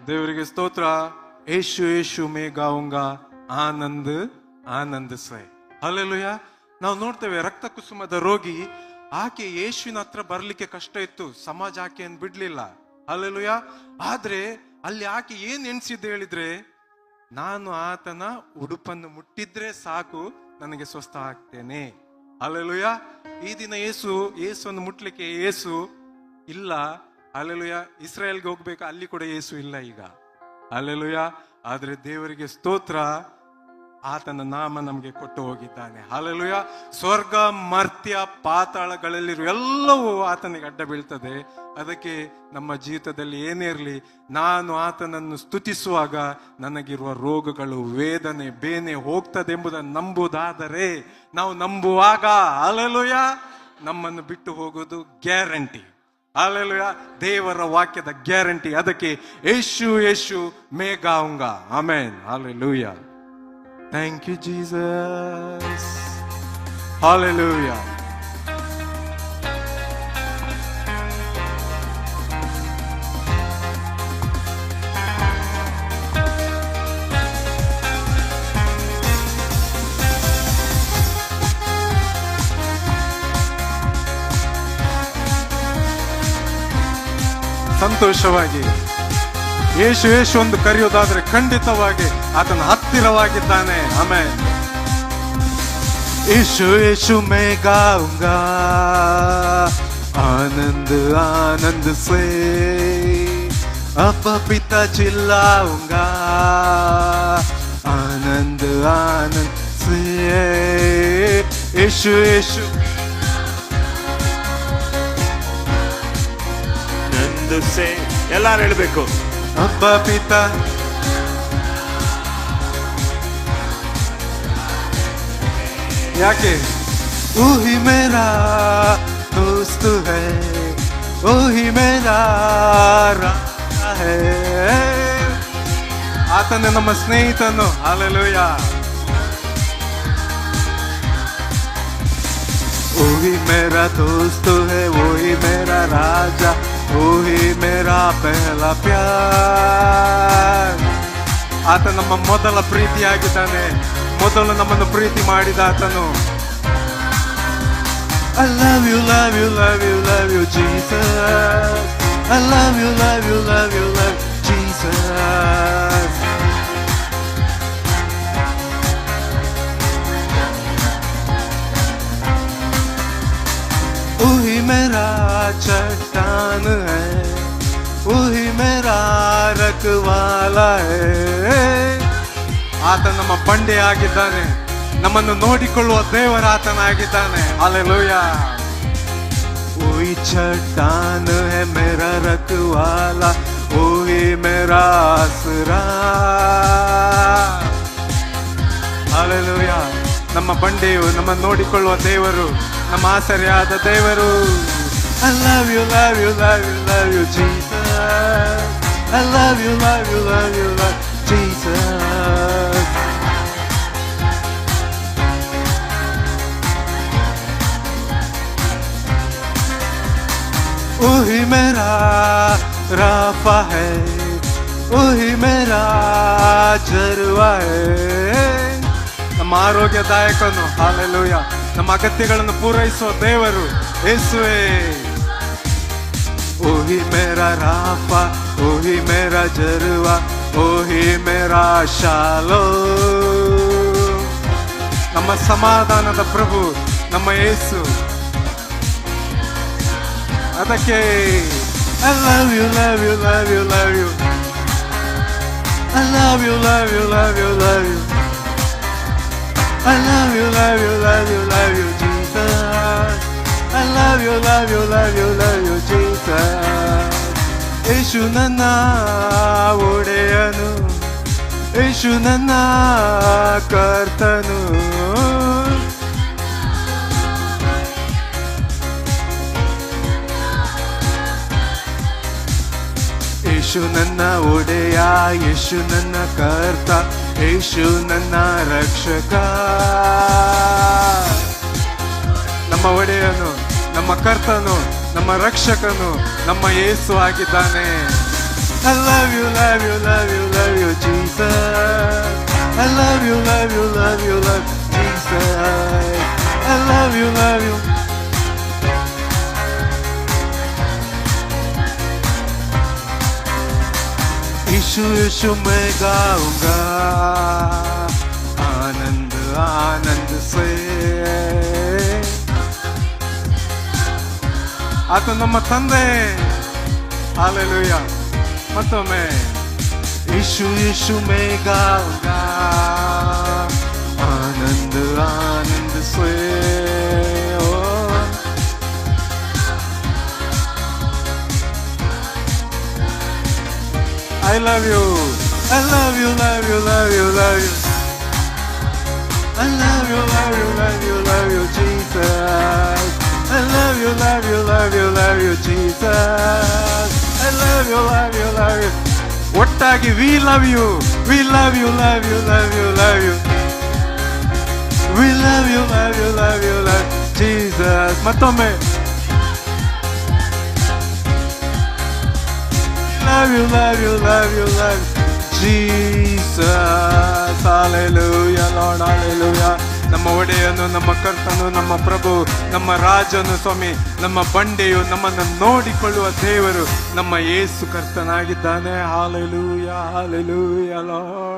ದೇವರಿಗೆ ಸ್ತೋತ್ರ. ಯೇಸು ಯೇಸು ಮೇ ಗಾವುಂಗಾ ಆನಂದ್ ಆನಂದ್ ಸೈ. ಹಲ್ಲೆಲೂಯಾ. ನಾವು ನೋಡ್ತೇವೆ ರಕ್ತ ಕುಸುಮದ ರೋಗಿ, ಆಕೆ ಯೇಸುವಿನ ಹತ್ರ ಬರ್ಲಿಕ್ಕೆ ಕಷ್ಟ ಇತ್ತು, ಸಮಾಜ ಆಕೆಯನ್ನು ಬಿಡ್ಲಿಲ್ಲ. ಹಲ್ಲೆಲೂಯಾ. ಆದ್ರೆ ಅಲ್ಲಿ ಆಕೆ ಏನ್ ಎನ್ಸಿದ್ದು ಹೇಳಿದ್ರೆ, ನಾನು ಆತನ ಉಡುಪನ್ನು ಮುಟ್ಟಿದ್ರೆ ಸಾಕು, ನನಗೆ ಸ್ವಸ್ಥ ಆಗ್ತೇನೆ. ಹಲ್ಲೆಲೂಯಾ. ಈ ದಿನ ಯೇಸುವನ್ನು ಮುಟ್ಲಿಕ್ಕೆ ಯೇಸು ಇಲ್ಲ. ಹಲ್ಲೆಲೂಯಾ. ಇಸ್ರಾಯೇಲ್ಗೆ ಹೋಗ್ಬೇಕು, ಅಲ್ಲಿ ಕೂಡ ಯೇಸು ಇಲ್ಲ ಈಗ. ಹಲ್ಲೆಲೂಯಾ. ಆದ್ರೆ ದೇವರಿಗೆ ಸ್ತೋತ್ರ, ಆತನ ನಾಮ ನಮಗೆ ಕೊಟ್ಟು ಹೋಗಿದ್ದಾನೆ. ಹಲ್ಲೆಲೂಯಾ. ಸ್ವರ್ಗ, ಮರ್ತ್ಯ, ಪಾತಾಳಗಳಲ್ಲಿರುವ ಎಲ್ಲವೂ ಆತನಿಗೆ ಅಡ್ಡ ಬೀಳ್ತದೆ. ಅದಕ್ಕೆ ನಮ್ಮ ಜೀವಿತದಲ್ಲಿ ಏನೇ ಇರಲಿ, ನಾನು ಆತನನ್ನು ಸ್ತುತಿಸುವಾಗ ನನಗಿರುವ ರೋಗಗಳು, ವೇದನೆ, ಬೇನೆ ಹೋಗ್ತದೆ ಎಂಬುದನ್ನು ನಂಬುವುದಾದರೆ, ನಾವು ನಂಬುವಾಗ ಹಲ್ಲೆಲೂಯಾ, ನಮ್ಮನ್ನು ಬಿಟ್ಟು ಹೋಗೋದು ಗ್ಯಾರಂಟಿ. ಹಲ್ಲೆಲೂಯಾ. ದೇವರ ವಾಕ್ಯದ ಗ್ಯಾರಂಟಿ. ಅದಕ್ಕೆ ಯೇಸು ಯೇಸು ಮೇ ಗಾವುಂಗಾ. Amen. Hallelujah. Thank you, Jesus. Hallelujah. ಸಂತೋಷವಾಗಿ ಯೇಸು ಯೇಸು ಒಂದು ಕರೆಯುವುದಾದ್ರೆ ಖಂಡಿತವಾಗಿ ಆತನ ಹತ್ತಿರವಾಗಿದ್ದಾನೆ. ಆಮೆನ್. ಯೇಸು ಯೇಸು ಮೇ ಗಾವುಂಗಾ ಆನಂದ್ ಆನಂದ್ ಸೇ, ಅಪ್ಪ ಪಿತಾ ಚಿಲ್ಲಾವುಂಗಾ ಆನಂದ್ ಆನಂದ್ ಸೇ. ಯೇಸು ಯೇಸು ನಂದು ಸೇ. ಎಲ್ಲಾರು ಹೇಳ್ಬೇಕು, ಅಪ್ಪ ಪಿತಾ. ಯಾಕೆ? ಓಹಿ ಮೇರಾ ದೋಸ್ತು ಹೈ, ಓಹಿ ಮೇರಾ ರಾಜ ಹೈ. ಆತನೇ ನಮ್ಮ ಸ್ನೇಹಿತನು. ಹಲ್ಲೆಲೂಯಾ. ಓಹಿ ಮೇರಾ ದೋಸ್ತು ಹೈ, ಓಹಿ ಮೇರಾ ರಾಜ, ಓಹಿ ಮೇರಾ ಪೆಹಲಾ ಪ್ಯಾರ್. ಆತ ನಮ್ಮ ಮೊದಲ ಪ್ರೀತಿಯಾಗಿದ್ದಾನೆ. ಮೊದಲು ನಮ್ಮನ್ನು ಪ್ರೀತಿ ಮಾಡಿದ ಆತನು. I love you, love you, love you, love you, Jesus. I love you, love you, love you, love you, Jesus. वही मेरा चट्टान है, वही मेरा रखवाला है. ಆತ ನಮ್ಮ ಬಂಡೆ ಆಗಿದ್ದಾನೆ. ನಮ್ಮನ್ನು ನೋಡಿಕೊಳ್ಳುವ ದೇವರ ಆತನಾಗಿದ್ದಾನೆ. ಹಲ್ಲೆಲೂಯಾ. वही चट्टान है मेरा रखवाला, वही मेरा आसरा. ಹಲ್ಲೆಲೂಯಾ. ನಮ್ಮ ಬಂಡೆಯು, ನಮ್ಮ ನೋಡಿಕೊಳ್ಳುವ ದೇವರು, ನಮ್ಮ ಆಸರೆಯಾದ ದೇವರು. I love you, love you, love you, love you, Jesus. I love you, love you, love you, love you, Jesus. वही मेरा राफा है, वही मेरा जरवा है. ನಮ್ಮ ಆರೋಗ್ಯದಾಯಕನು. ಹಲ್ಲೆಲೂಯಾ. ನಮ್ಮ ಅಗತ್ಯಗಳನ್ನು ಪೂರೈಸುವ ದೇವರು ಯೇಸುವೇ. ಓಹಿ ಮೇರಾ ರಾಫಾ, ಓಹಿ ಮೇರಾ ಜರ್ವಾ, ಓಹಿ ಮೇರಾ ಶಾಲೋ. ನಮ್ಮ ಸಮಾಧಾನದ ಪ್ರಭು ನಮ್ಮ ಯೇಸು. ಅದಕ್ಕೆ I love you, love you, love you, love you. I love you, love you, love you, love you. I love you, love you, love you, love you, Jesus. I love you, love you, love you, love you, Jesus. ಯೇಸು ನನ್ನ ಒಡೆಯನು, ಯೇಸು ನನ್ನ ಕರ್ತನು. ಯೇಸು ನನ್ನ ಒಡೆಯ, ಯೇಸು ನನ್ನ ಕರ್ತ, ಯೇಸು ನನ್ನ ರಕ್ಷಕ. ನಮ್ಮ ಒಡೆಯನು, ನಮ್ಮ ಕರ್ತನು, ನಮ್ಮ ರಕ್ಷಕನು ನಮ್ಮ ಯೇಸು ಆಗಿದ್ದಾನೆ. I love you, love you, love you, love you, Jesus. I love you, love you, love you, love you, Jesus. I love you, love you. यीशु यीशु मैं गाऊंगा आनंद आनंद से ಆತ ನಮ್ಮ ತಂದೆ हालेलुया ಮತ್ತೊಮ್ಮೆ यीशु यीशु मैं गाऊंगा आनंद आनंद से I love you, I love you, love you, love you, love you. I love you, love you, love you, love you, Jesus. I love you, love you, love you, love you, Jesus. I love you, love you, love you. ಒಟ್ಟಾಗಿ we love you, we love you, love you, love you, love you. We love you, love you, love you, love you, Jesus. ಮತ್ತೊಮ್ಮೆ love you, love you, love you, love you, Jesus. Hallelujah, Lord, hallelujah. ನಮ್ಮ ಒಡೆಯನು, ನಮ್ಮ ಕರ್ತನು, ನಮ್ಮ ಪ್ರಭು, ನಮ್ಮ ರಾಜನು ಸ್ವಾಮಿ, ನಮ್ಮ ಬಂಡೆಯು, ನಮ್ಮನ್ನು ನೋಡಿಕೊಳ್ಳುವ ದೇವರು ನಮ್ಮ ಯೇಸು ಕರ್ತನಾಗಿದ್ದಾನೆ. Hallelujah, hallelujah, Lord.